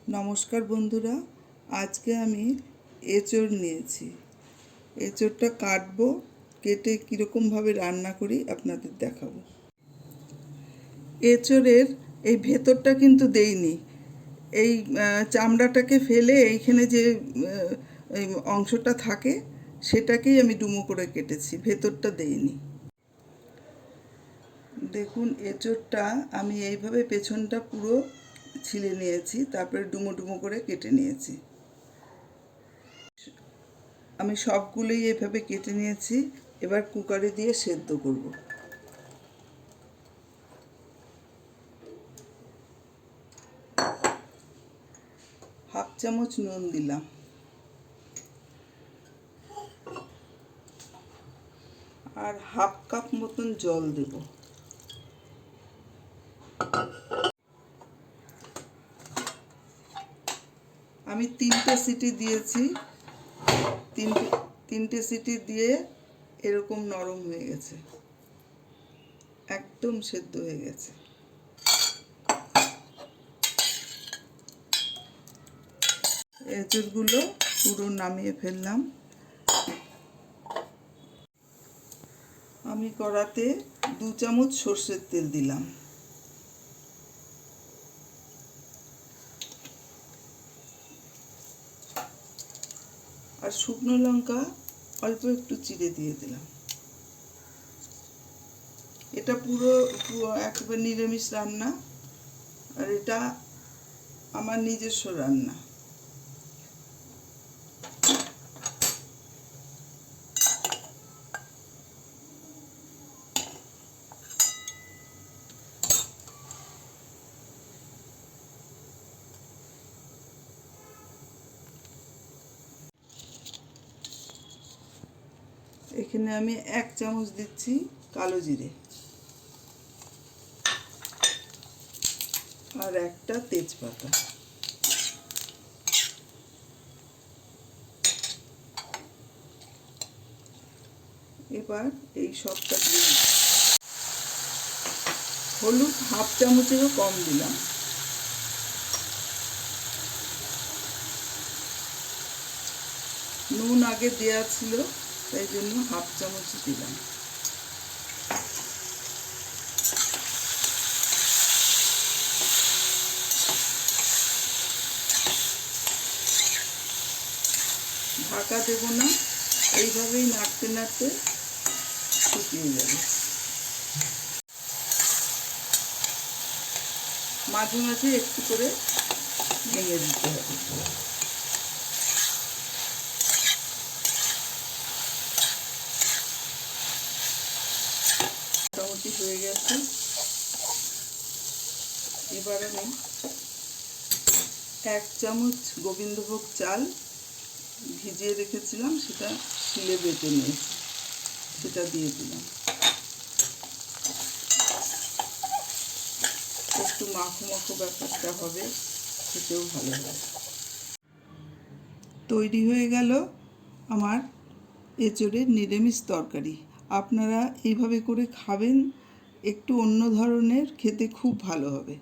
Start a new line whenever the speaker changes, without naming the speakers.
নমস্কার বন্ধুরা, আজকে আমি এঁচোড় নিয়েছি। এঁচোড়টা কাটবো, কেটে কীরকমভাবে রান্না করি আপনাদের দেখাবো। এঁচোড়ের এই ভেতরটা কিন্তু দেইনি, এই চামড়াটাকে ফেলে এইখানে যে এই অংশটা থাকে সেটাকেই আমি ডুমো করে কেটেছি, ভেতরটা দেইনি। দেখুন, এঁচোড়টা আমি এইভাবে পেছনটা পুরো ছিলে নিয়েছি, তারপরে ডুমো ডুমো করে কেটে নিয়েছি। আমি সবগুলোই এভাবে কেটে নিয়েছি। এবার কুকারে দিয়ে সেদ্ধ করব। হাফ চামচ নুন দিলাম, আর হাফ কাপ মতন জল দেব। আমি 3টে সিটি দিয়েছি। তিনটে সিটি দিয়ে এরকম নরম হয়ে গেছে, একদম সেদ্ধ হয়ে গেছে। এঁচোড়গুলো পুরো নামিয়ে ফেললাম। আমি কড়াতে 2 চামচ সর্ষের তেল দিলাম। আর শুকনো লঙ্কা অল্প একটু চিড়ে দিয়ে দিলাম। এটা পুরো একেবারে নিরামিষ রান্না, আর এটা আমার নিজস্ব রান্না। এখানে আমি 1 চামচ দিচ্ছি কালো জিরে, আর একটা তেজপাতা। এবার এই সবটা দিয়ে হলুদ হাফ চামচেরও কম দিলাম। নুন আগে দেওয়া ছিল, তাই জন্য হাফ চামচ দিলাম। ঢাকা দেব না, এইভাবেই নাড়তে নাড়তে শুকিয়ে যাবে। মাঝে মাঝে একটু করে ভেঙে দিতে হবে। মোটামুটি হয়ে গেছে। এবার আমি 1 চামচ গোবিন্দভোগ চাল ভিজিয়ে রেখেছিলাম, সেটা শিলে বেটে নিয়েছি, সেটা দিয়ে দিলাম। একটু মাখো মাখো ব্যাপারটা হবে, খেতেও ভালো হবে। তৈরি হয়ে গেল আমার এঁচোড়ের নিরামিষ তরকারি। আপনারা এইভাবে করে খাবেন, একটু অন্য ধরনের, খেতে খুব ভালো হবে।